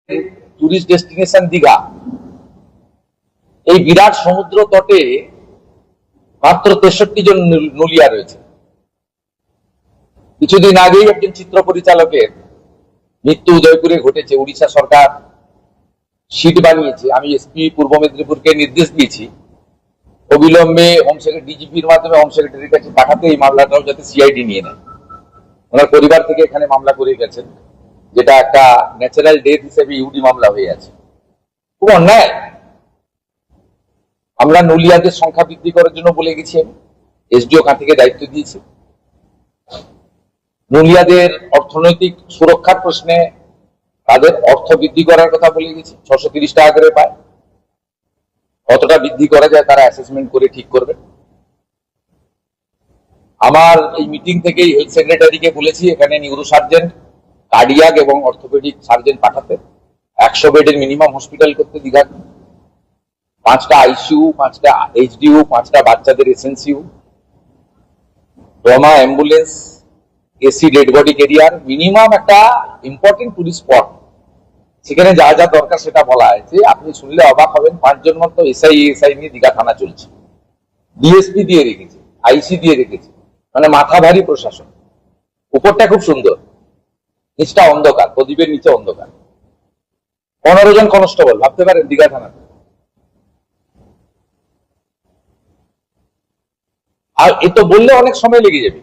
Tourist destination Digha, এই বিরাট সমুদ্র তটে মাত্র 63 জন নুলিয়া রয়েছে। কিছুদিন আগেই একজন চিত্র পরিচালকের মৃত্যু উদয়পুরে ঘটেছে। উড়িষ্যা সরকার সিট বানিয়েছে। আমি এসপি পূর্ব মেদিনীপুরকে নির্দেশ দিয়েছি অবিলম্বে হোম সেক্রেটারি, ডিজিপির মাধ্যমে হোম সেক্রেটারির কাছে পাঠাতে এই মামলাটাও যাতে সিআইডি নিয়ে নেয়। ওনার পরিবার থেকে এখানে মামলা করে গেছেন, যেটা একটা ন্যাচারাল ডেথ হিসেবে ইউডি মামলা হয়ে আছে। খুব অন্যায়। আমরা নুলিয়াদের সংখ্যা বৃদ্ধি করার জন্য বলে গেছি, আমি এসডিও কাঁথিকে দায়িত্ব দিয়েছি। নুলিয়াদের অর্থনৈতিক সুরক্ষার প্রশ্নে তাদের অর্থ বৃদ্ধি করার কথা বলে গেছি। 630 টাকা করে পায়, কতটা বৃদ্ধি করা যায় তারা অ্যাসেসমেন্ট করে ঠিক করবে। আমার এই মিটিং থেকেই হেলথ সেক্রেটারিকে বলেছি এখানে নিউরো সার্জেন্ট, কার্ডিয়াক এবং অর্থোপেডিক সার্জেন্ট পাঠাতে, 100 বেডের মিনিমাম হসপিটাল করতে দীঘা, 5টা আইসিইউ, 5টা এইচডিইউ, 5টা বাচ্চাদের SNCU, trauma ambulance, AC dead body career, minimum একটা ইম্পর্টেন্ট টুরিস্ট স্পট। সেখানে যা যা দরকার সেটা বলা হয়েছে। আপনি শুনলে অবাক হবেন, 5 জন মতো এসআই নিয়ে দীঘা থানা চলছে, ডিএসপি দিয়ে রেখেছে, আইসি দিয়ে রেখেছে, মানে মাথা ভারী প্রশাসন। উপরটা খুব সুন্দর, নিচটা অন্ধকার, প্রদীপের নিচে অন্ধকার। 15 জন কনস্টেবল, ভাবতে পারেন দীঘা থানাতে। আর এ তো বললে অনেক সময় লেগে যাবে।